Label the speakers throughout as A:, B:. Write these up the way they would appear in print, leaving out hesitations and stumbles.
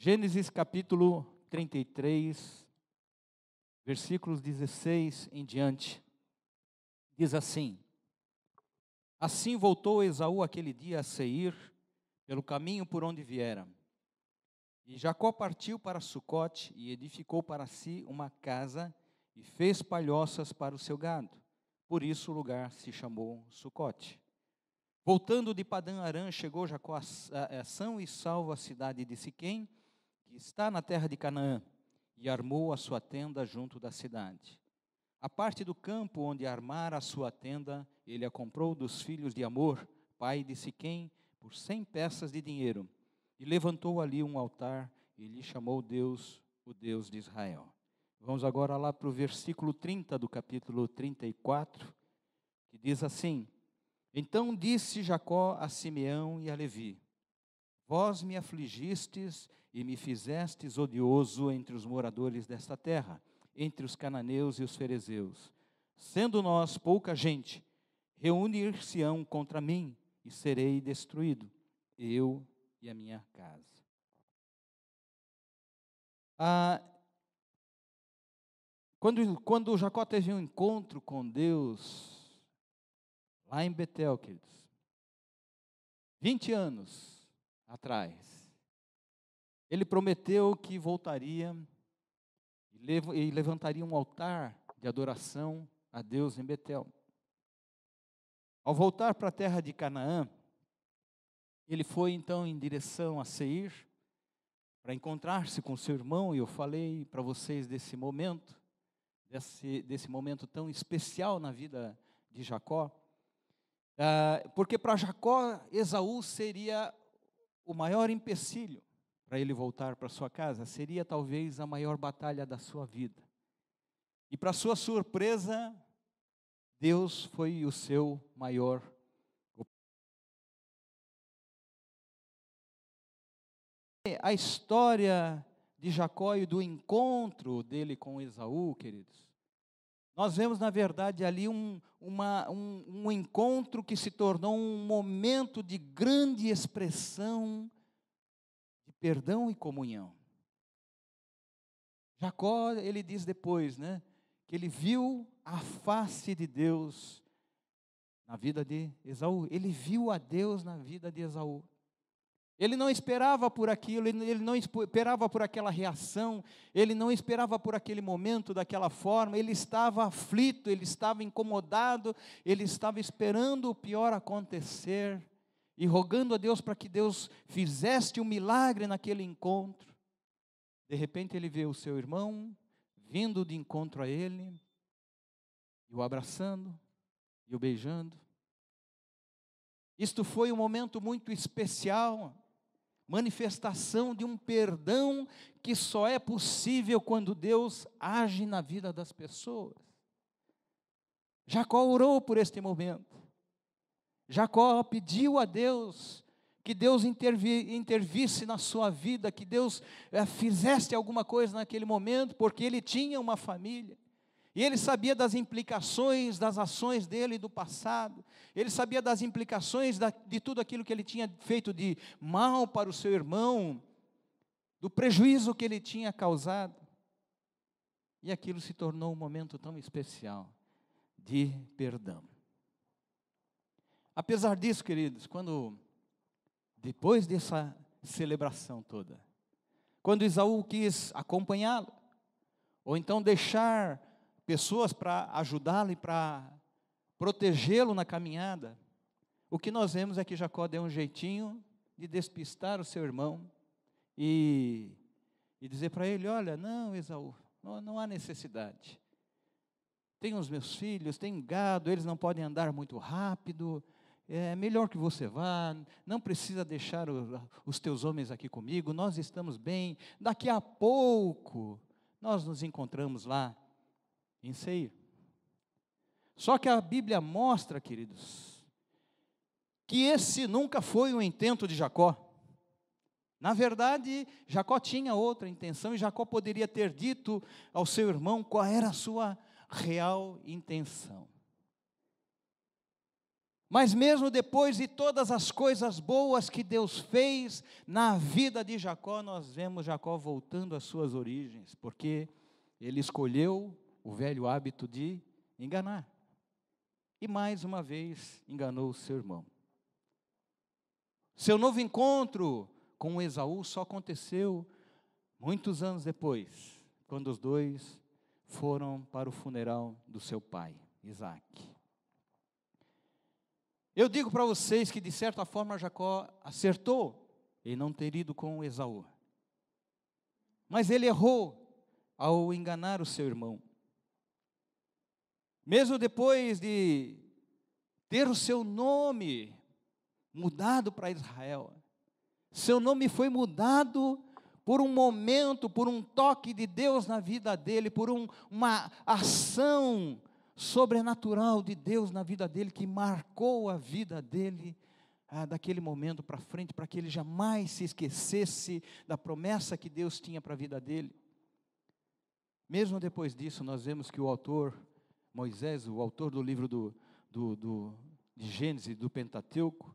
A: Gênesis capítulo 33, versículos 16 em diante, diz assim: Assim voltou Esaú aquele dia a Seir, pelo caminho por onde viera. E Jacó partiu para Sucote e edificou para si uma casa e fez palhoças para o seu gado. Por isso o lugar se chamou Sucote. Voltando de Padã Arã, chegou Jacó a são e salvo à cidade de Siquém, que está na terra de Canaã, e armou a sua tenda junto da cidade. A parte do campo onde armara a sua tenda, ele a comprou dos filhos de Amor, pai de Siquém, por 100 peças de dinheiro, e levantou ali um altar, e lhe chamou Deus, o Deus de Israel. Vamos agora lá para o versículo 30 do capítulo 34, que diz assim: Então disse Jacó a Simeão e a Levi: Vós me afligistes e me fizestes odioso entre os moradores desta terra, entre os cananeus e os ferezeus. Sendo nós pouca gente, reunir-se-ão contra mim e serei destruído, eu e a minha casa. Quando Jacó teve um encontro com Deus, lá em Betel, queridos, 20 anos atrás, ele prometeu que voltaria e levantaria um altar de adoração a Deus em Betel. Ao voltar para a terra de Canaã, ele foi então em direção a Seir, para encontrar-se com seu irmão, e eu falei para vocês desse momento tão especial na vida de Jacó, porque para Jacó, Esaú seria o maior empecilho para ele voltar para sua casa, seria talvez a maior batalha da sua vida. E para sua surpresa, Deus foi o seu maior. A história de Jacó e do encontro dele com Esaú, queridos, nós vemos na verdade ali um encontro que se tornou um momento de grande expressão de perdão e comunhão. Jacó, ele diz depois, que ele viu a face de Deus na vida de Esaú. Ele viu a Deus na vida de Esaú. Ele não esperava por aquilo, ele não esperava por aquela reação, ele não esperava por aquele momento, daquela forma. Ele estava aflito, ele estava incomodado, ele estava esperando o pior acontecer e rogando a Deus para que Deus fizesse um milagre naquele encontro. De repente ele vê o seu irmão vindo de encontro a ele, e o abraçando, e o beijando. Isto foi um momento muito especial, manifestação de um perdão que só é possível quando Deus age na vida das pessoas. Jacó orou por este momento. Jacó pediu a Deus que Deus intervisse na sua vida, que Deus fizesse alguma coisa naquele momento, porque ele tinha uma família. E ele sabia das implicações das ações dele do passado. Ele sabia das implicações de tudo aquilo que ele tinha feito de mal para o seu irmão, do prejuízo que ele tinha causado. E aquilo se tornou um momento tão especial de perdão. Apesar disso, queridos, depois dessa celebração toda, quando Esaú quis acompanhá-lo, ou então deixar pessoas para ajudá-lo e para protegê-lo na caminhada, o que nós vemos é que Jacó deu um jeitinho de despistar o seu irmão e dizer para ele: olha, não, Esaú, não há necessidade. Tenho os meus filhos, tenho gado, eles não podem andar muito rápido, é melhor que você vá, não precisa deixar os teus homens aqui comigo, nós estamos bem, daqui a pouco nós nos encontramos lá em Seir. Só que a Bíblia mostra, queridos, que esse nunca foi o intento de Jacó. Na verdade, Jacó tinha outra intenção, e Jacó poderia ter dito ao seu irmão qual era a sua real intenção. Mas mesmo depois de todas as coisas boas que Deus fez na vida de Jacó, nós vemos Jacó voltando às suas origens, porque ele escolheu o velho hábito de enganar. E mais uma vez enganou o seu irmão. Seu novo encontro com Esaú só aconteceu muitos anos depois, quando os dois foram para o funeral do seu pai, Isaque. Eu digo para vocês que de certa forma Jacó acertou em não ter ido com Esaú. Mas ele errou ao enganar o seu irmão. Mesmo depois de ter o seu nome mudado para Israel, seu nome foi mudado por um momento, por um toque de Deus na vida dele, por uma ação sobrenatural de Deus na vida dele, que marcou a vida dele, daquele momento para frente, para que ele jamais se esquecesse da promessa que Deus tinha para a vida dele. Mesmo depois disso, nós vemos que o autor Moisés, o autor do livro de Gênesis, do Pentateuco,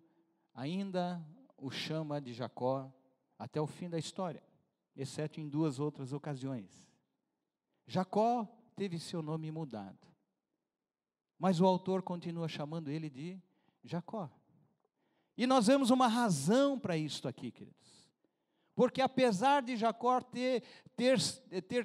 A: ainda o chama de Jacó até o fim da história, exceto em 2 outras ocasiões. Jacó teve seu nome mudado, mas o autor continua chamando ele de Jacó. E nós vemos uma razão para isto aqui, queridos. Porque apesar de Jacó ter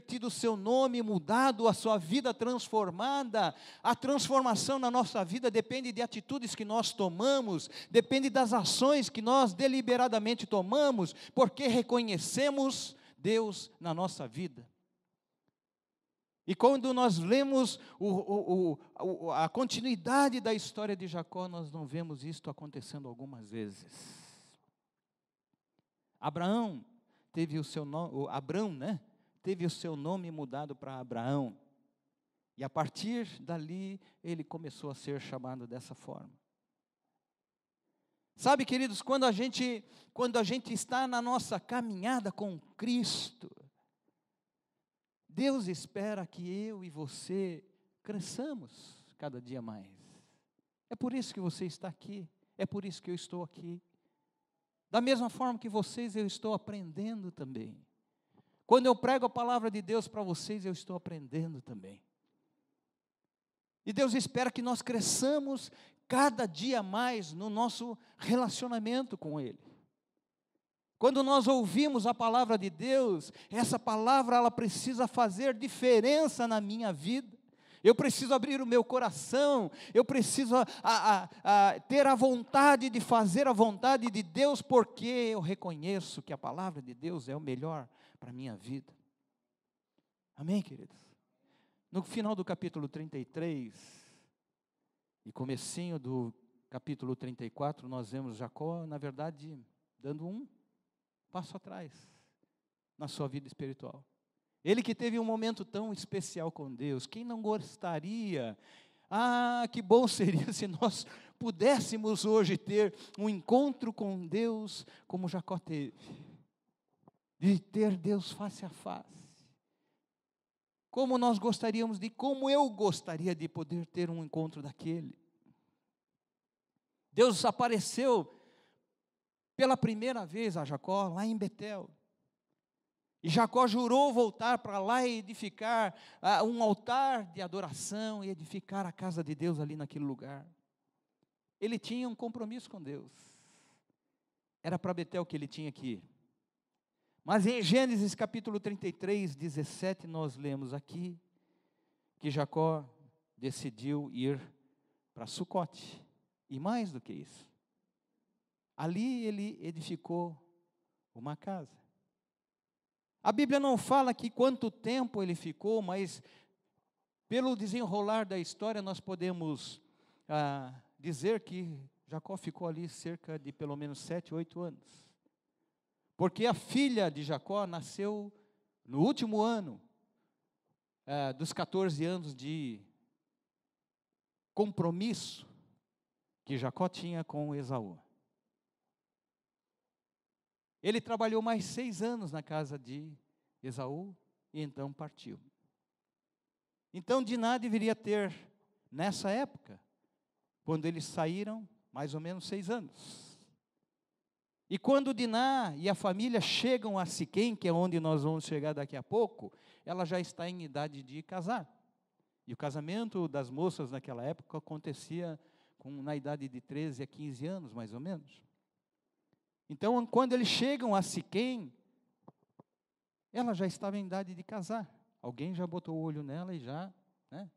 A: tido seu nome mudado, a sua vida transformada, a transformação na nossa vida depende de atitudes que nós tomamos, depende das ações que nós deliberadamente tomamos, porque reconhecemos Deus na nossa vida. E quando nós lemos a continuidade da história de Jacó, nós não vemos isto acontecendo algumas vezes. Abrão teve o seu nome, teve o seu nome mudado para Abraão. E a partir dali, ele começou a ser chamado dessa forma. Sabe, queridos, quando a gente está na nossa caminhada com Cristo, Deus espera que eu e você cresçamos cada dia mais. É por isso que você está aqui, é por isso que eu estou aqui. Da mesma forma que vocês, eu estou aprendendo também. Quando eu prego a palavra de Deus para vocês, eu estou aprendendo também. E Deus espera que nós cresçamos cada dia mais no nosso relacionamento com Ele. Quando nós ouvimos a palavra de Deus, essa palavra ela precisa fazer diferença na minha vida. Eu preciso abrir o meu coração, eu preciso ter a vontade de fazer a vontade de Deus, porque eu reconheço que a palavra de Deus é o melhor para a minha vida. Amém, queridos? No final do capítulo 33, e comecinho do capítulo 34, nós vemos Jacó, na verdade, dando um passo atrás na sua vida espiritual. Ele que teve um momento tão especial com Deus, quem não gostaria? Que bom seria se nós pudéssemos hoje ter um encontro com Deus como Jacó teve, de ter Deus face a face. Como eu gostaria de poder ter um encontro daquele. Deus apareceu pela primeira vez a Jacó lá em Betel. E Jacó jurou voltar para lá e edificar um altar de adoração e edificar a casa de Deus ali naquele lugar. Ele tinha um compromisso com Deus. Era para Betel que ele tinha que ir. Mas em Gênesis capítulo 33, 17, nós lemos aqui que Jacó decidiu ir para Sucote. E mais do que isso, ali ele edificou uma casa. A Bíblia não fala aqui quanto tempo ele ficou, mas pelo desenrolar da história nós podemos dizer que Jacó ficou ali cerca de pelo menos 7, 8 anos. Porque a filha de Jacó nasceu no último ano dos 14 anos de compromisso que Jacó tinha com Esaú. Ele trabalhou mais 6 anos na casa de Esaú e então partiu. Então Diná deveria ter, nessa época, quando eles saíram, mais ou menos 6 anos. E quando Diná e a família chegam a Siquém, que é onde nós vamos chegar daqui a pouco, ela já está em idade de casar. E o casamento das moças naquela época acontecia na idade de 13 a 15 anos, mais ou menos. Então, quando eles chegam a Siquém, ela já estava em idade de casar. Alguém já botou o olho nela e já, né?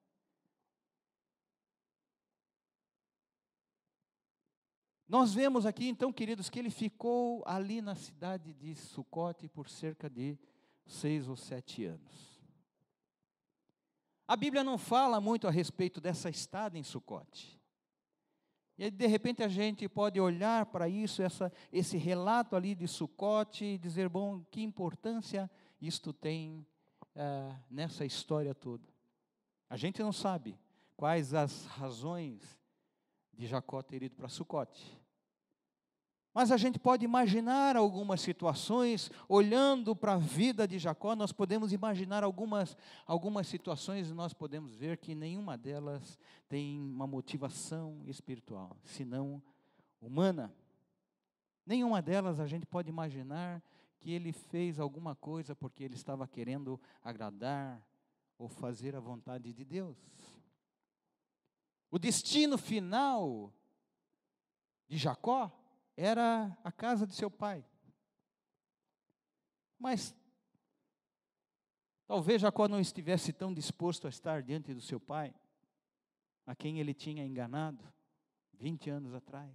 A: Nós vemos aqui, então, queridos, que ele ficou ali na cidade de Sucote por cerca de 6 ou 7 anos. A Bíblia não fala muito a respeito dessa estada em Sucote. E aí, de repente, a gente pode olhar para isso, esse relato ali de Sucote, e dizer, bom, que importância isto tem nessa história toda. A gente não sabe quais as razões de Jacó ter ido para Sucote. Mas a gente pode imaginar algumas situações, olhando para a vida de Jacó, nós podemos imaginar algumas situações e nós podemos ver que nenhuma delas tem uma motivação espiritual, senão humana. Nenhuma delas a gente pode imaginar que ele fez alguma coisa porque ele estava querendo agradar ou fazer a vontade de Deus. O destino final de Jacó era a casa de seu pai. Mas talvez Jacó não estivesse tão disposto a estar diante do seu pai, a quem ele tinha enganado 20 anos atrás.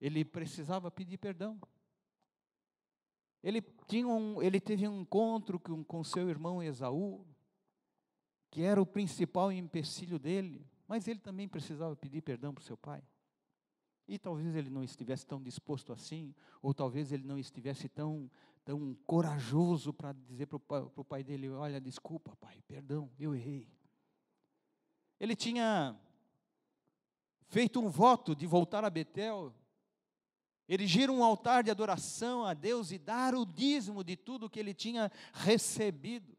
A: Ele precisava pedir perdão. Ele teve um encontro com seu irmão Esaú, que era o principal empecilho dele, mas ele também precisava pedir perdão para o seu pai. E talvez ele não estivesse tão disposto assim, ou talvez ele não estivesse tão corajoso para dizer para o pai dele, olha, desculpa pai, perdão, eu errei. Ele tinha feito um voto de voltar a Betel, erigir um altar de adoração a Deus e dar o dízimo de tudo que ele tinha recebido.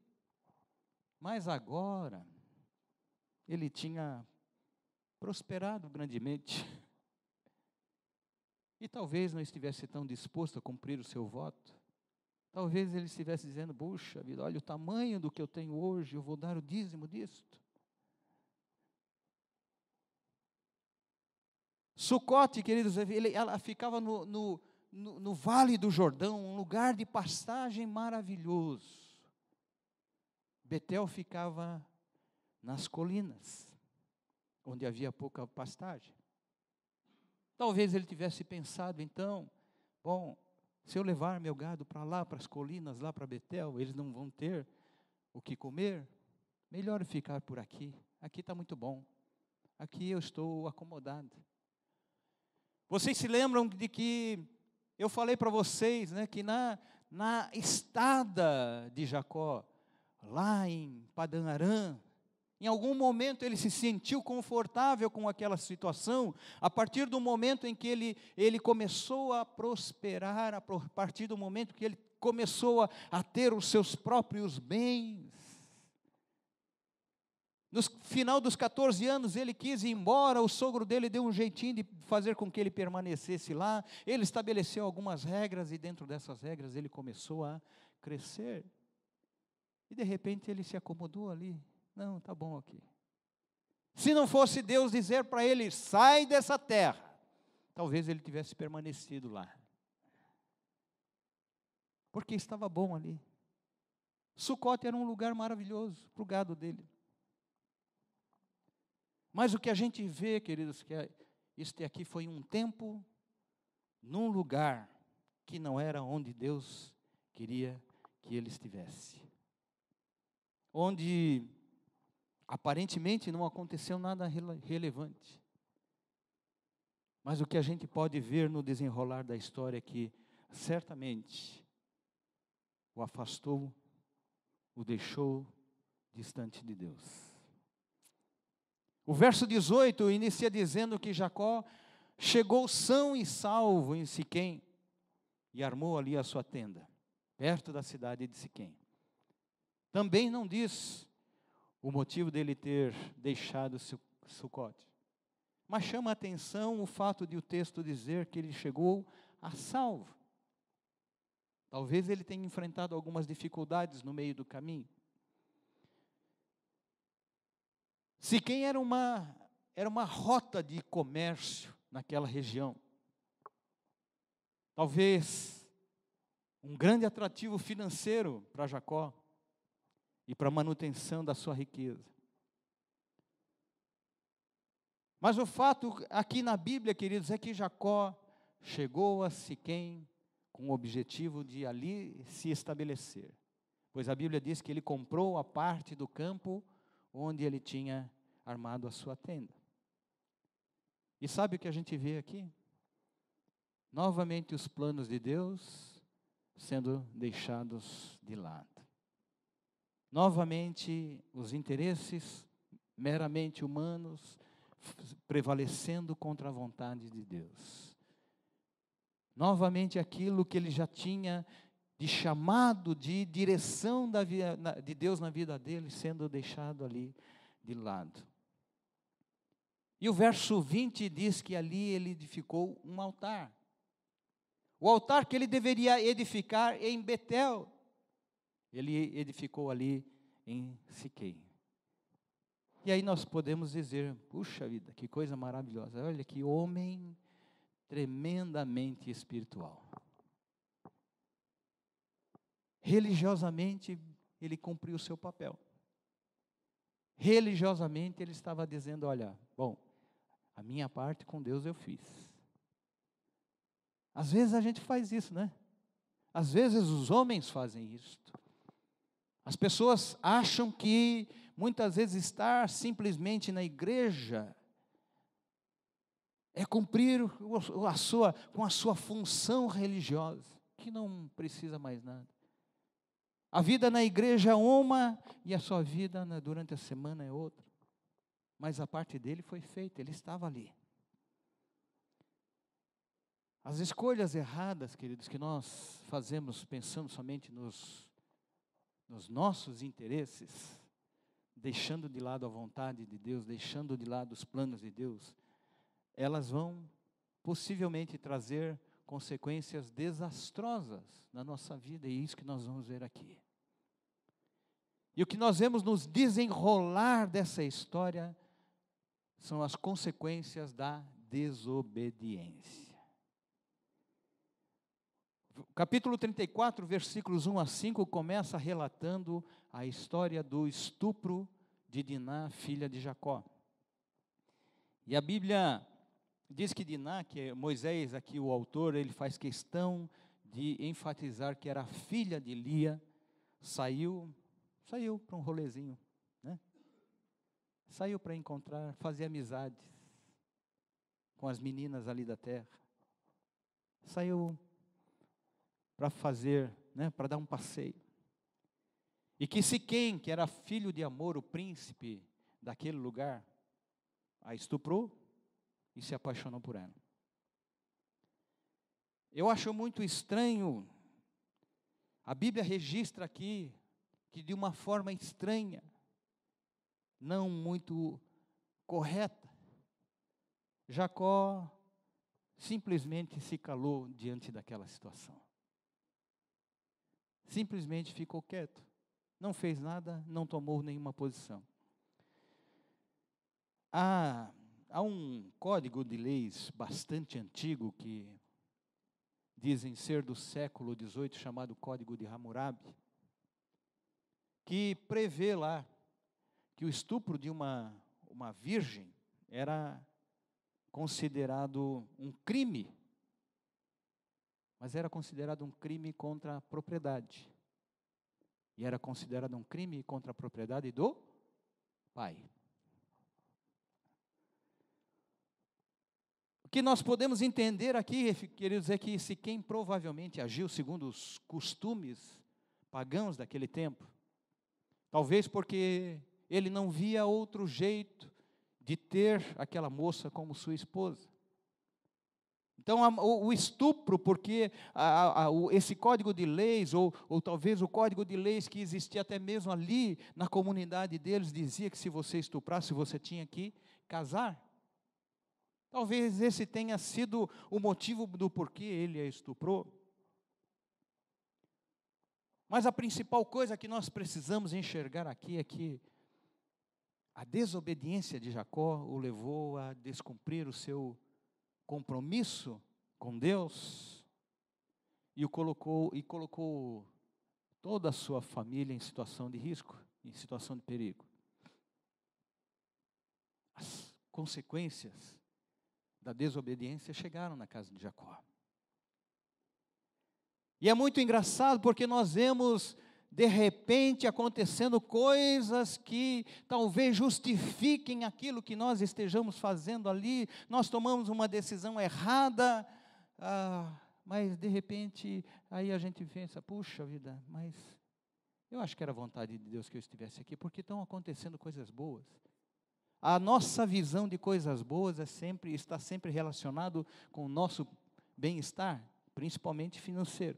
A: Mas agora, ele tinha prosperado grandemente. E talvez não estivesse tão disposto a cumprir o seu voto. Talvez ele estivesse dizendo, puxa vida, olha o tamanho do que eu tenho hoje, eu vou dar o dízimo disto. Sucote, queridos, ela ficava no Vale do Jordão, um lugar de pastagem maravilhoso. Betel ficava nas colinas, onde havia pouca pastagem. Talvez ele tivesse pensado, então, bom, se eu levar meu gado para lá, para as colinas, lá para Betel, eles não vão ter o que comer, melhor ficar por aqui. Aqui está muito bom. Aqui eu estou acomodado. Vocês se lembram de que eu falei para vocês, né, que na estada de Jacó, lá em Padã Arã, em algum momento ele se sentiu confortável com aquela situação, a partir do momento em que ele começou a prosperar, a partir do momento que ele começou a ter os seus próprios bens. No final dos 14 anos ele quis ir embora, o sogro dele deu um jeitinho de fazer com que ele permanecesse lá, ele estabeleceu algumas regras e dentro dessas regras ele começou a crescer. E de repente ele se acomodou ali. Não, está bom aqui. Se não fosse Deus dizer para ele, sai dessa terra, talvez ele tivesse permanecido lá. Porque estava bom ali. Sucote era um lugar maravilhoso para o gado dele. Mas o que a gente vê, queridos, que este aqui foi um tempo, num lugar que não era onde Deus queria que ele estivesse. Onde aparentemente não aconteceu nada relevante. Mas o que a gente pode ver no desenrolar da história é que, certamente, o afastou, o deixou distante de Deus. O verso 18 inicia dizendo que Jacó chegou são e salvo em Siquém e armou ali a sua tenda, perto da cidade de Siquém. Também não diz o motivo dele ter deixado Sucote. Mas chama a atenção o fato de o texto dizer que ele chegou a salvo. Talvez ele tenha enfrentado algumas dificuldades no meio do caminho. Siquém era uma rota de comércio naquela região. Talvez um grande atrativo financeiro para Jacó e para a manutenção da sua riqueza. Mas o fato aqui na Bíblia, queridos, é que Jacó chegou a Siquém com o objetivo de ali se estabelecer. Pois a Bíblia diz que ele comprou a parte do campo onde ele tinha armado a sua tenda. E sabe o que a gente vê aqui? Novamente os planos de Deus sendo deixados de lado. Novamente os interesses meramente humanos prevalecendo contra a vontade de Deus. Novamente aquilo que ele já tinha de chamado, de direção de Deus na vida dele, sendo deixado ali de lado. E o verso 20 diz que ali ele edificou um altar. O altar que ele deveria edificar em Betel, ele edificou ali em Siquém. E aí nós podemos dizer, puxa vida, que coisa maravilhosa. Olha que homem tremendamente espiritual. Religiosamente, ele cumpriu o seu papel. Religiosamente, ele estava dizendo, olha, bom, a minha parte com Deus eu fiz. Às vezes a gente faz isso, né? Às vezes os homens fazem isso. As pessoas acham que muitas vezes estar simplesmente na igreja é cumprir com a sua função religiosa, que não precisa mais nada. A vida na igreja é uma e a sua vida durante a semana é outra. Mas a parte dele foi feita, ele estava ali. As escolhas erradas, queridos, que nós fazemos pensando somente nos nossos interesses, deixando de lado a vontade de Deus, deixando de lado os planos de Deus, elas vão possivelmente trazer consequências desastrosas na nossa vida, e é isso que nós vamos ver aqui. E o que nós vemos nos desenrolar dessa história são as consequências da desobediência. Capítulo 34, versículos 1 a 5, começa relatando a história do estupro de Diná, filha de Jacó. E a Bíblia diz que Diná, que é Moisés, aqui o autor, ele faz questão de enfatizar que era filha de Lia, saiu para um rolezinho, né? Saiu para encontrar, fazer amizades com as meninas ali da terra. Saiu para fazer, né, para dar um passeio. E que Siquém, que era filho de Amor, o príncipe daquele lugar, a estuprou e se apaixonou por ela. Eu acho muito estranho, a Bíblia registra aqui, que de uma forma estranha, não muito correta, Jacó simplesmente se calou diante daquela situação. Simplesmente ficou quieto, não fez nada, não tomou nenhuma posição. Há um código de leis bastante antigo que dizem ser do século XVIII, chamado Código de Hammurabi, que prevê lá que o estupro de uma virgem era considerado um crime, mas era considerado um crime contra a propriedade. E era considerado um crime contra a propriedade do pai. O que nós podemos entender aqui, queridos, é que Siquém provavelmente agiu segundo os costumes pagãos daquele tempo. Talvez porque ele não via outro jeito de ter aquela moça como sua esposa. Então, o estupro, porque esse código de leis, ou talvez o código de leis que existia até mesmo ali na comunidade deles, dizia que se você estuprasse, você tinha que casar. Talvez esse tenha sido o motivo do porquê ele a estuprou. Mas a principal coisa que nós precisamos enxergar aqui é que a desobediência de Jacó o levou a descumprir o seu compromisso com Deus e colocou toda a sua família em situação de risco, em situação de perigo. As consequências da desobediência chegaram na casa de Jacó. E é muito engraçado porque nós vemos de repente acontecendo coisas que talvez justifiquem aquilo que nós estejamos fazendo ali. Nós tomamos uma decisão errada, mas de repente aí a gente pensa, puxa vida, mas eu acho que era vontade de Deus que eu estivesse aqui, porque estão acontecendo coisas boas. A nossa visão de coisas boas está sempre relacionado com o nosso bem-estar, principalmente financeiro.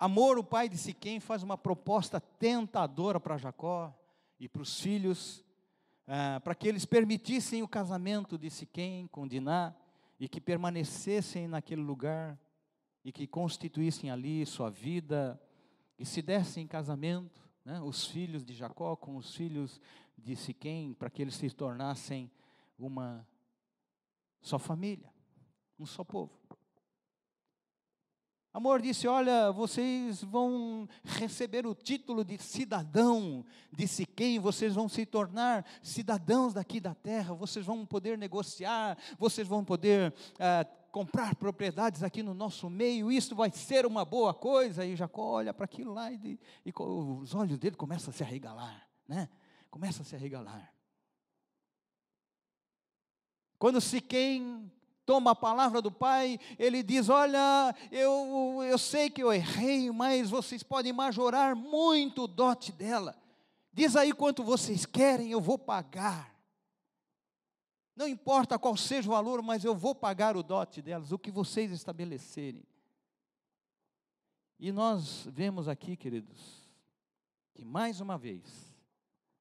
A: Amor, o pai de Siquém, faz uma proposta tentadora para Jacó e para os filhos, para que eles permitissem o casamento de Siquém com Diná e que permanecessem naquele lugar e que constituíssem ali sua vida e se dessem em casamento, né, os filhos de Jacó com os filhos de Siquém, para que eles se tornassem uma só família, um só povo. Amor disse, olha, vocês vão receber o título de cidadão de Siquém, vocês vão se tornar cidadãos daqui da terra, vocês vão poder negociar, vocês vão poder comprar propriedades aqui no nosso meio, isso vai ser uma boa coisa. E Jacó olha para aquilo lá e os olhos dele começam a se arregalar, né? Começa a se arregalar. Quando Siquém toma a palavra do pai, ele diz, olha, eu sei que eu errei, mas vocês podem majorar muito o dote dela. Diz aí quanto vocês querem, eu vou pagar. Não importa qual seja o valor, mas eu vou pagar o dote delas, o que vocês estabelecerem. E nós vemos aqui, queridos, que mais uma vez,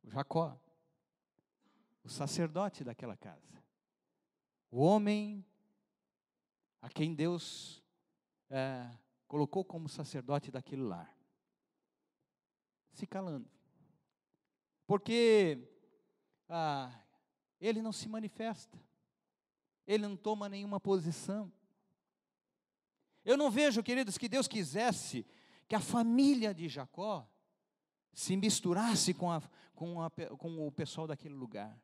A: o Jacó, o sacerdote daquela casa, o homem a quem Deus colocou como sacerdote daquele lar, se calando, porque ele não se manifesta, ele não toma nenhuma posição. Eu não vejo, queridos, que Deus quisesse que a família de Jacó se misturasse com o pessoal daquele lugar.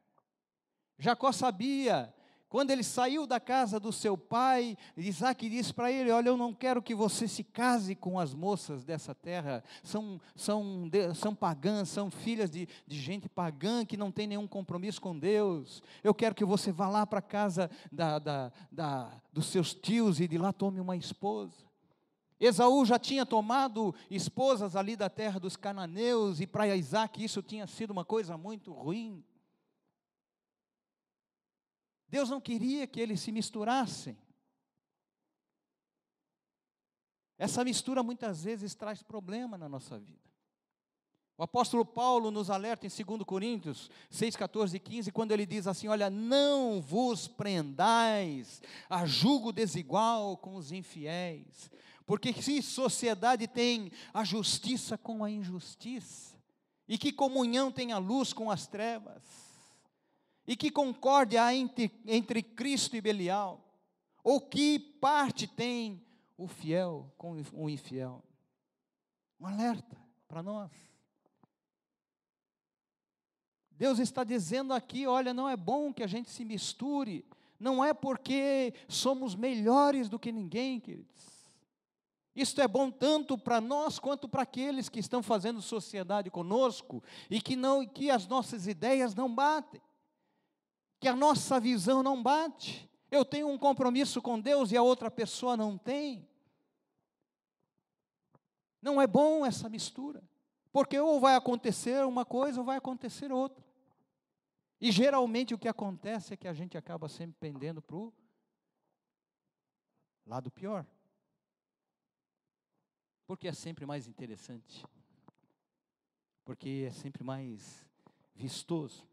A: Jacó sabia. Quando ele saiu da casa do seu pai, Isaac disse para ele, olha, eu não quero que você se case com as moças dessa terra, são pagãs, são filhas de gente pagã, que não tem nenhum compromisso com Deus. Eu quero que você vá lá para a casa dos seus tios e de lá tome uma esposa. Esaú já tinha tomado esposas ali da terra dos cananeus, e para Isaac isso tinha sido uma coisa muito ruim. Deus não queria que eles se misturassem. Essa mistura muitas vezes traz problema na nossa vida. O apóstolo Paulo nos alerta em 2 Coríntios 6, 14 e 15, quando ele diz assim, olha, não vos prendais a jugo desigual com os infiéis, porque se sociedade tem a justiça com a injustiça, e que comunhão tem a luz com as trevas, e que concórdia há entre Cristo e Belial? Ou que parte tem o fiel com o infiel? Um alerta para nós. Deus está dizendo aqui, olha, não é bom que a gente se misture, não é porque somos melhores do que ninguém, queridos. Isto é bom tanto para nós quanto para aqueles que estão fazendo sociedade conosco e que as nossas ideias não batem. Que a nossa visão não bate. Eu tenho um compromisso com Deus e a outra pessoa não tem. Não é bom essa mistura, porque ou vai acontecer uma coisa ou vai acontecer outra. E geralmente o que acontece é que a gente acaba sempre pendendo para o lado pior, porque é sempre mais interessante, porque é sempre mais vistoso.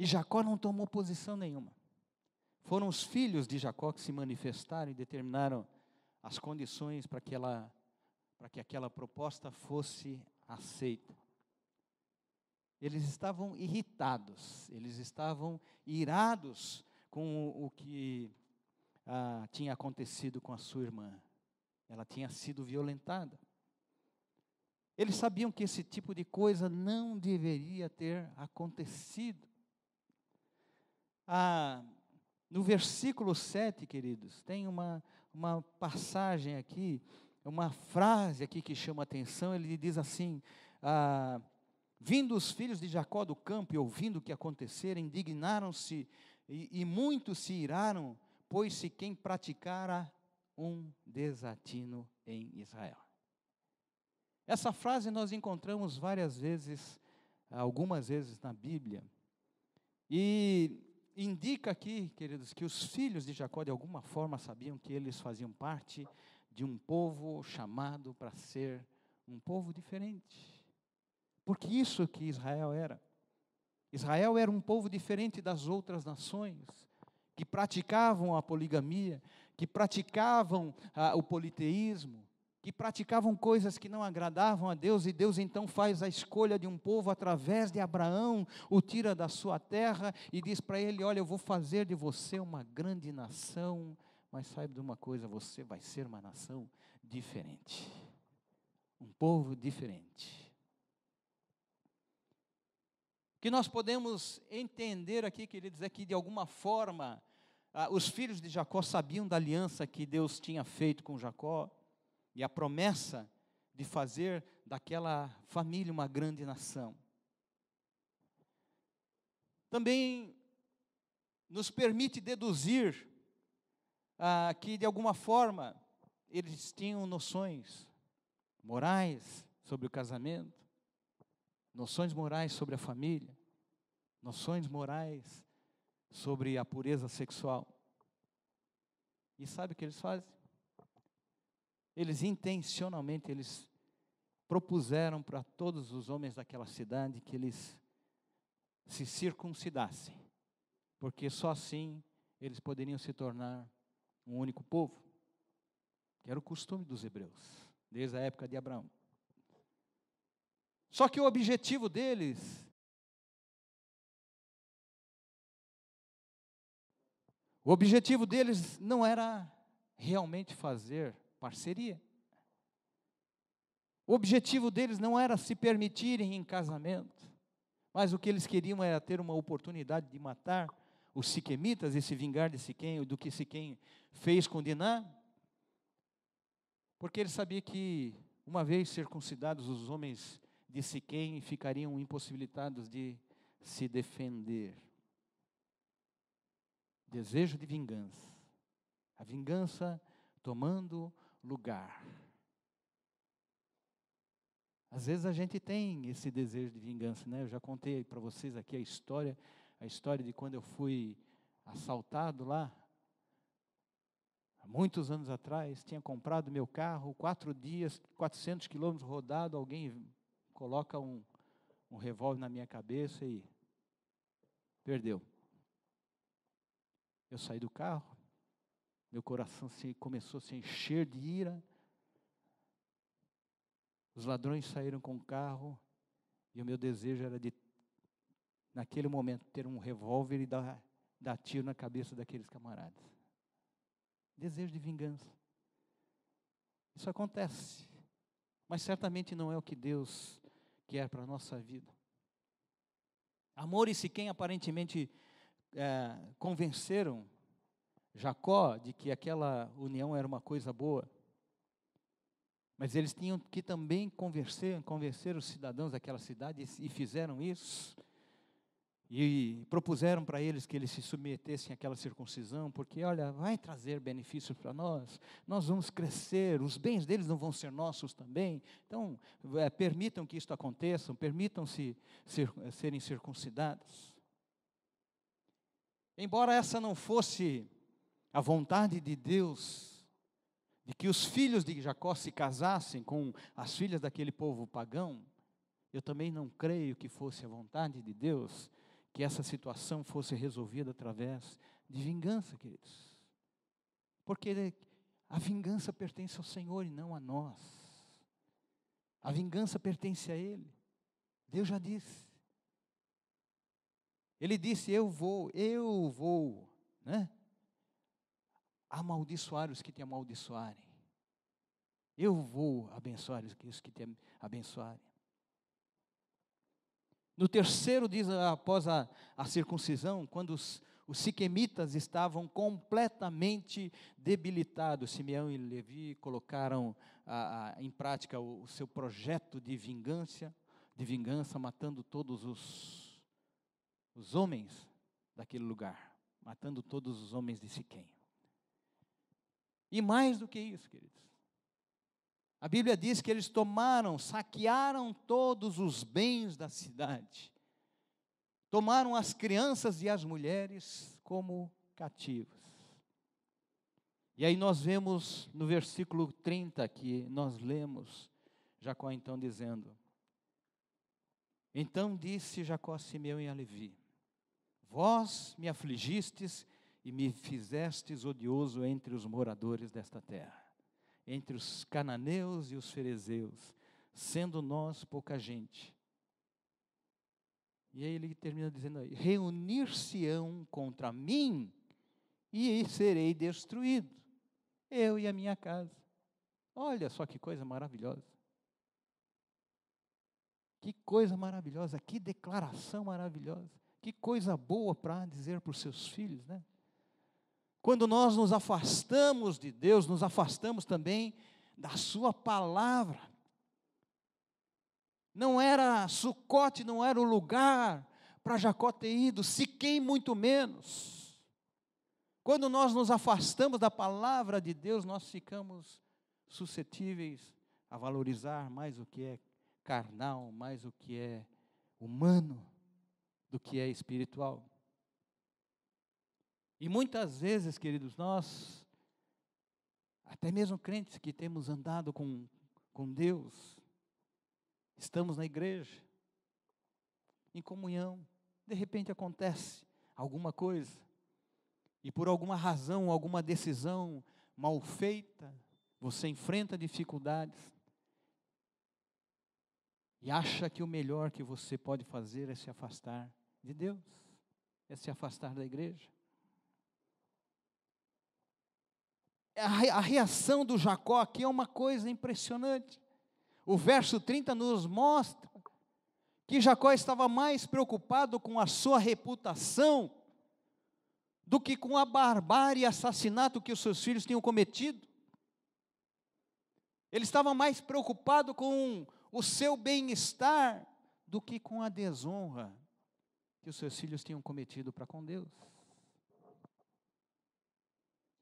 A: E Jacó não tomou posição nenhuma. Foram os filhos de Jacó que se manifestaram e determinaram as condições para que aquela proposta fosse aceita. Eles estavam irritados, eles estavam irados com o que tinha acontecido com a sua irmã. Ela tinha sido violentada. Eles sabiam que esse tipo de coisa não deveria ter acontecido. No versículo 7, queridos, tem uma passagem aqui, uma frase aqui que chama a atenção. Ele diz assim: vindo os filhos de Jacó do campo e ouvindo o que acontecera, indignaram-se e muitos se iraram, pois se quem praticara um desatino em Israel. Essa frase nós encontramos várias vezes, algumas vezes na Bíblia, e indica aqui, queridos, que os filhos de Jacó de alguma forma sabiam que eles faziam parte de um povo chamado para ser um povo diferente. Porque isso que Israel era. Israel era um povo diferente das outras nações, que praticavam a poligamia, que praticavam o politeísmo, que praticavam coisas que não agradavam a Deus, e Deus então faz a escolha de um povo através de Abraão, o tira da sua terra e diz para ele: olha, eu vou fazer de você uma grande nação, mas saiba de uma coisa, você vai ser uma nação diferente, um povo diferente. O que nós podemos entender aqui, queridos, é que de alguma forma os filhos de Jacó sabiam da aliança que Deus tinha feito com Jacó, e a promessa de fazer daquela família uma grande nação. Também nos permite deduzir que de alguma forma eles tinham noções morais sobre o casamento, noções morais sobre a família, noções morais sobre a pureza sexual. E sabe o que eles fazem? Eles intencionalmente, eles propuseram para todos os homens daquela cidade que eles se circuncidassem, porque só assim eles poderiam se tornar um único povo, que era o costume dos hebreus, desde a época de Abraão. Só que o objetivo deles não era realmente fazer parceria. O objetivo deles não era se permitirem em casamento, mas o que eles queriam era ter uma oportunidade de matar os siquemitas e se vingar de Siquém, do que Siquém fez com Diná, porque eles sabiam que, uma vez circuncidados, os homens de Siquém ficariam impossibilitados de se defender. Desejo de vingança, a vingança tomando lugar. Às vezes a gente tem esse desejo de vingança, né? Eu já contei para vocês aqui a história de quando eu fui assaltado lá, há muitos anos atrás. Tinha comprado meu carro, 4 dias, 400 quilômetros rodado, alguém coloca um revólver na minha cabeça e perdeu. Eu saí do carro, meu coração começou a se encher de ira. Os ladrões saíram com o carro e o meu desejo era de, naquele momento, ter um revólver e dar tiro na cabeça daqueles camaradas. Desejo de vingança. Isso acontece, mas certamente não é o que Deus quer para a nossa vida. Amor e Siquém aparentemente convenceram Jacó de que aquela união era uma coisa boa. Mas eles tinham que também convencer os cidadãos daquela cidade, e fizeram isso. E propuseram para eles que eles se submetessem àquela circuncisão, porque, olha, vai trazer benefícios para nós vamos crescer, os bens deles não vão ser nossos também. Então, permitam que isto aconteça, permitam-se serem circuncidados. Embora essa não fosse a vontade de Deus, de que os filhos de Jacó se casassem com as filhas daquele povo pagão, eu também não creio que fosse a vontade de Deus que essa situação fosse resolvida através de vingança, queridos. Porque a vingança pertence ao Senhor e não a nós. A vingança pertence a Ele. Deus já disse. Ele disse, eu vou, né? Amaldiçoar os que te amaldiçoarem. Eu vou abençoar os que te abençoarem. No terceiro, diz, após a circuncisão, quando os siquemitas estavam completamente debilitados, Simeão e Levi colocaram em prática o seu projeto de vingança, matando todos os homens daquele lugar, matando todos os homens de Siquém. E mais do que isso, queridos, a Bíblia diz que eles saquearam todos os bens da cidade, tomaram as crianças e as mulheres como cativos. E aí nós vemos no versículo 30 que nós lemos, Jacó então dizendo, então disse Jacó a Simeão e a Levi, vós me afligistes e me fizestes odioso entre os moradores desta terra, entre os cananeus e os ferezeus, sendo nós pouca gente. E aí ele termina dizendo aí, reunir-se-ão contra mim e serei destruído, eu e a minha casa. Olha só que coisa maravilhosa. Que coisa maravilhosa, que declaração maravilhosa, que coisa boa para dizer para os seus filhos, né? Quando nós nos afastamos de Deus, nos afastamos também da sua palavra. Não era Sucote, não era o lugar para Jacó ter ido, Siquém muito menos. Quando nós nos afastamos da palavra de Deus, nós ficamos suscetíveis a valorizar mais o que é carnal, mais o que é humano, do que é espiritual. E muitas vezes, queridos, nós, até mesmo crentes que temos andado com Deus, estamos na igreja, em comunhão, de repente acontece alguma coisa, e por alguma razão, alguma decisão mal feita, você enfrenta dificuldades, e acha que o melhor que você pode fazer é se afastar de Deus, é se afastar da igreja. A reação do Jacó aqui é uma coisa impressionante. O verso 30 nos mostra que Jacó estava mais preocupado com a sua reputação do que com a barbárie e assassinato que os seus filhos tinham cometido. Ele estava mais preocupado com o seu bem-estar do que com a desonra que os seus filhos tinham cometido para com Deus.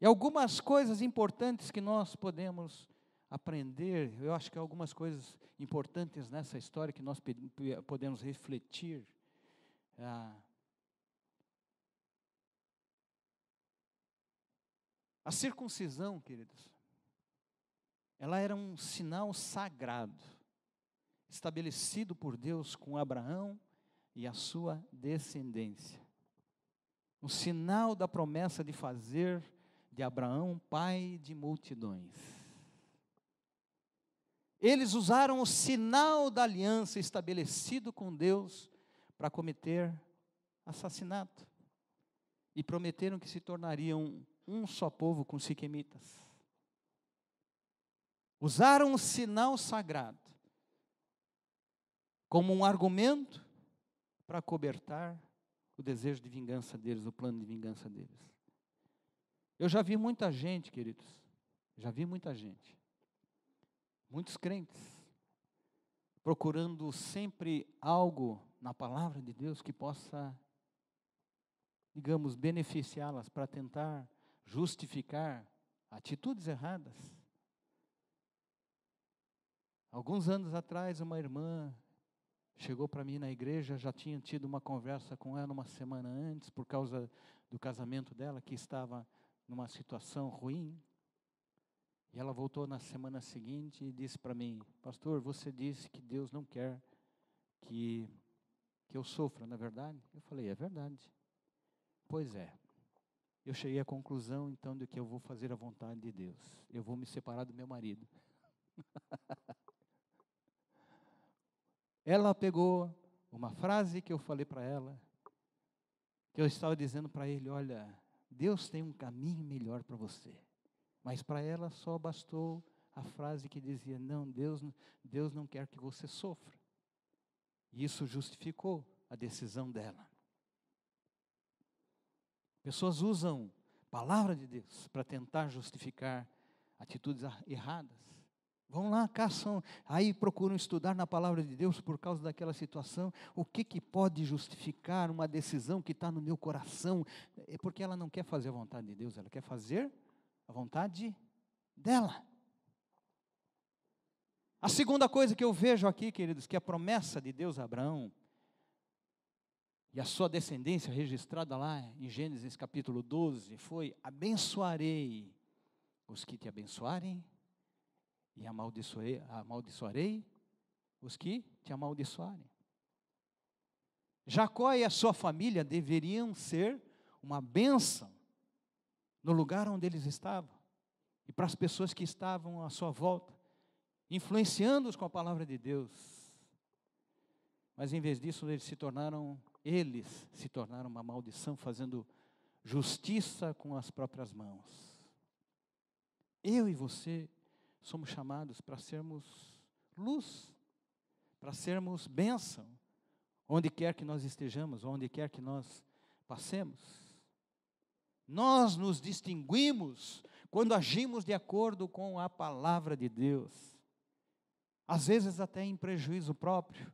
A: E algumas coisas importantes que nós podemos aprender, eu acho que algumas coisas importantes nessa história que nós podemos refletir. A circuncisão, queridos, ela era um sinal sagrado, estabelecido por Deus com Abraão e a sua descendência. Um sinal da promessa de fazer de Abraão pai de multidões. Eles usaram o sinal da aliança estabelecido com Deus para cometer assassinato. E prometeram que se tornariam um só povo com siquemitas. Usaram o sinal sagrado como um argumento para cobertar o desejo de vingança deles, o plano de vingança deles. Eu já vi muita gente, queridos, muitos crentes, procurando sempre algo na palavra de Deus que possa, digamos, beneficiá-las para tentar justificar atitudes erradas. Alguns anos atrás, uma irmã chegou para mim na igreja, já tinha tido uma conversa com ela uma semana antes, por causa do casamento dela, que estava numa situação ruim. E ela voltou na semana seguinte e disse para mim: pastor, você disse que Deus não quer que que eu sofra, não é verdade? Eu falei, é verdade. Pois é. Eu cheguei à conclusão, então, de que eu vou fazer a vontade de Deus. Eu vou me separar do meu marido. Ela pegou uma frase que eu falei para ela, que eu estava dizendo para ele, olha, Deus tem um caminho melhor para você. Mas para ela só bastou a frase que dizia, não, Deus não quer que você sofra. E isso justificou a decisão dela. Pessoas usam a palavra de Deus para tentar justificar atitudes erradas. Vão lá, caçam, aí procuram estudar na palavra de Deus por causa daquela situação. O que pode justificar uma decisão que está no meu coração? É porque ela não quer fazer a vontade de Deus, ela quer fazer a vontade dela. A segunda coisa que eu vejo aqui, queridos, que a promessa de Deus a Abraão, e a sua descendência registrada lá em Gênesis capítulo 12, foi, abençoarei os que te abençoarem, e amaldiçoarei os que te amaldiçoarem. Jacó e a sua família deveriam ser uma bênção no lugar onde eles estavam, e para as pessoas que estavam à sua volta, influenciando-os com a palavra de Deus. Mas em vez disso, eles se tornaram uma maldição, fazendo justiça com as próprias mãos. Eu e você somos chamados para sermos luz, para sermos bênção, onde quer que nós estejamos, onde quer que nós passemos. Nós nos distinguimos quando agimos de acordo com a palavra de Deus, às vezes até em prejuízo próprio,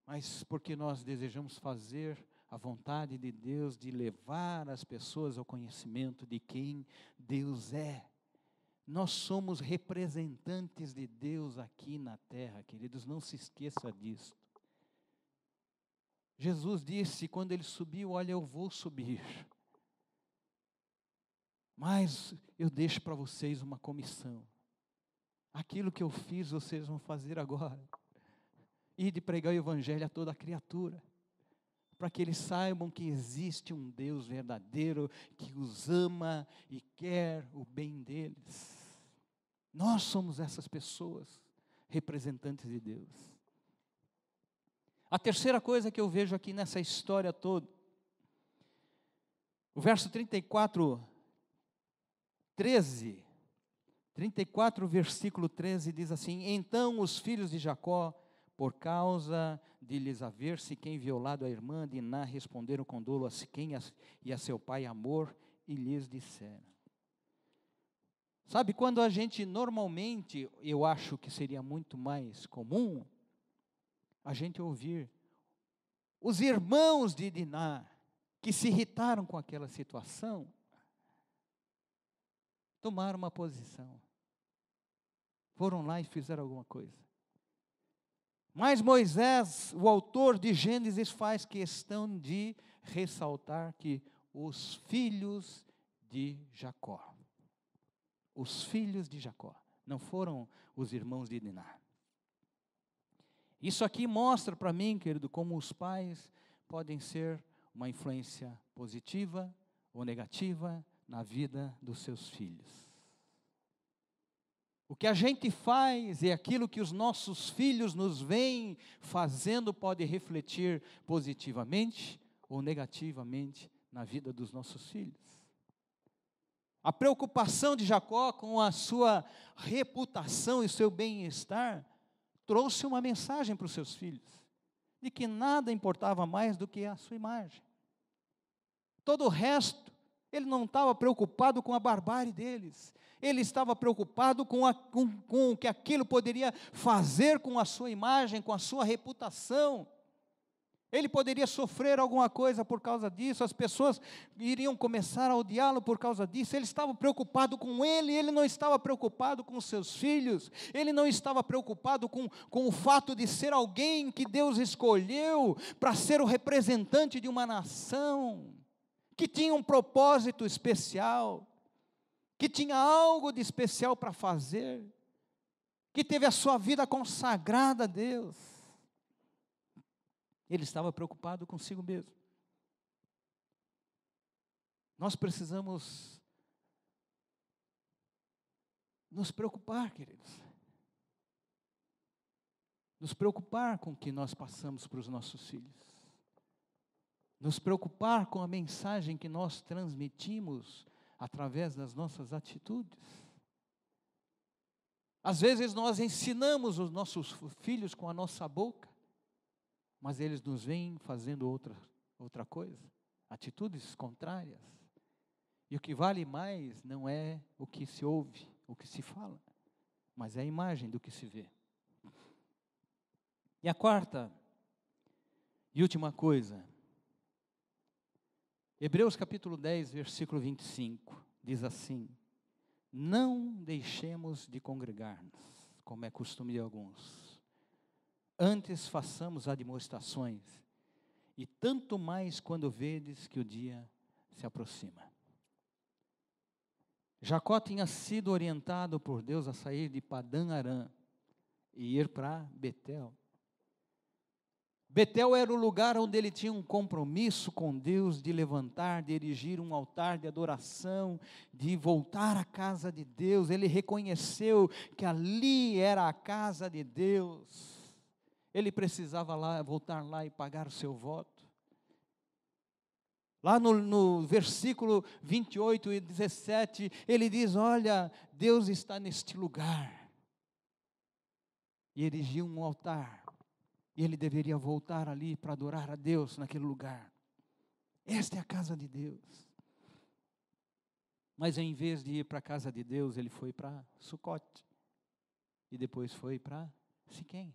A: mas porque nós desejamos fazer a vontade de Deus, de levar as pessoas ao conhecimento de quem Deus é. Nós somos representantes de Deus aqui na terra, queridos, não se esqueça disso. Jesus disse, quando ele subiu, olha, eu vou subir, mas eu deixo para vocês uma comissão. Aquilo que eu fiz, vocês vão fazer agora. E de pregar o evangelho a toda criatura, para que eles saibam que existe um Deus verdadeiro, que os ama e quer o bem deles. Nós somos essas pessoas, representantes de Deus. A terceira coisa que eu vejo aqui nessa história toda, o verso 34, versículo 13, diz assim, então os filhos de Jacó, por causa de lhes haver Siquém violado a irmã de Diná, responderam com dolo a Siquém e a seu pai Amor, e lhes disseram. Sabe, quando a gente normalmente, eu acho que seria muito mais comum, a gente ouvir os irmãos de Diná, que se irritaram com aquela situação, tomaram uma posição, foram lá e fizeram alguma coisa. Mas Moisés, o autor de Gênesis, faz questão de ressaltar que os filhos de Jacó, não foram os irmãos de Diná. Isso aqui mostra para mim, querido, como os pais podem ser uma influência positiva ou negativa na vida dos seus filhos. O que a gente faz e aquilo que os nossos filhos nos veem fazendo pode refletir positivamente ou negativamente na vida dos nossos filhos. A preocupação de Jacó com a sua reputação e seu bem-estar trouxe uma mensagem para os seus filhos, de que nada importava mais do que a sua imagem. Todo o resto, ele não estava preocupado com a barbárie deles. Ele estava preocupado com o que aquilo poderia fazer com a sua imagem, com a sua reputação. Ele poderia sofrer alguma coisa por causa disso, as pessoas iriam começar a odiá-lo por causa disso. Ele estava preocupado com ele não estava preocupado com os seus filhos, ele não estava preocupado com o fato de ser alguém que Deus escolheu para ser o representante de uma nação, que tinha um propósito especial, que tinha algo de especial para fazer, que teve a sua vida consagrada a Deus. Ele estava preocupado consigo mesmo. Nós precisamos nos preocupar, queridos. Nos preocupar com o que nós passamos para os nossos filhos. Nos preocupar com a mensagem que nós transmitimos através das nossas atitudes. Às vezes nós ensinamos os nossos filhos com a nossa boca, mas eles nos veem fazendo outra coisa, atitudes contrárias. E o que vale mais não é o que se ouve, o que se fala, mas é a imagem do que se vê. E a quarta e última coisa, Hebreus capítulo 10, versículo 25, diz assim: não deixemos de congregar-nos, como é costume de alguns. Antes façamos admoestações, e tanto mais quando vedes que o dia se aproxima. Jacó tinha sido orientado por Deus a sair de Padã Arã e ir para Betel. Betel era o lugar onde ele tinha um compromisso com Deus de levantar, de erigir um altar de adoração, de voltar à casa de Deus. Ele reconheceu que ali era a casa de Deus. Ele precisava voltar lá e pagar o seu voto. Lá no versículo 28 e 17, ele diz: olha, Deus está neste lugar. E erigiu um altar. E ele deveria voltar ali para adorar a Deus naquele lugar. Esta é a casa de Deus. Mas em vez de ir para a casa de Deus, ele foi para Sucote. E depois foi para Siquém.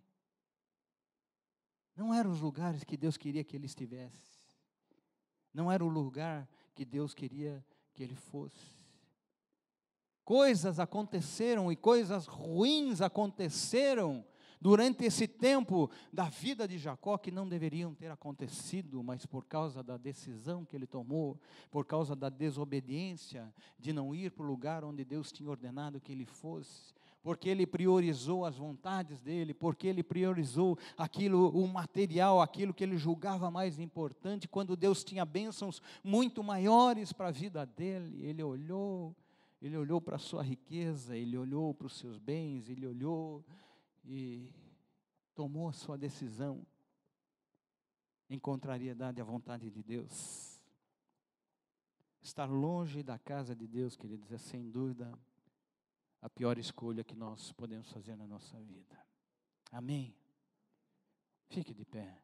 A: Não eram os lugares que Deus queria que ele estivesse. Não era o lugar que Deus queria que ele fosse. Coisas aconteceram e coisas ruins aconteceram durante esse tempo da vida de Jacó, que não deveriam ter acontecido, mas por causa da decisão que ele tomou, por causa da desobediência, de não ir para o lugar onde Deus tinha ordenado que ele fosse, porque ele priorizou as vontades dele, porque ele priorizou aquilo, o material, aquilo que ele julgava mais importante, quando Deus tinha bênçãos muito maiores para a vida dele. Ele olhou para a sua riqueza, ele olhou para os seus bens, ele olhou e tomou a sua decisão em contrariedade à vontade de Deus. Estar longe da casa de Deus, queridos, é sem dúvida a pior escolha que nós podemos fazer na nossa vida. Amém? Fique de pé.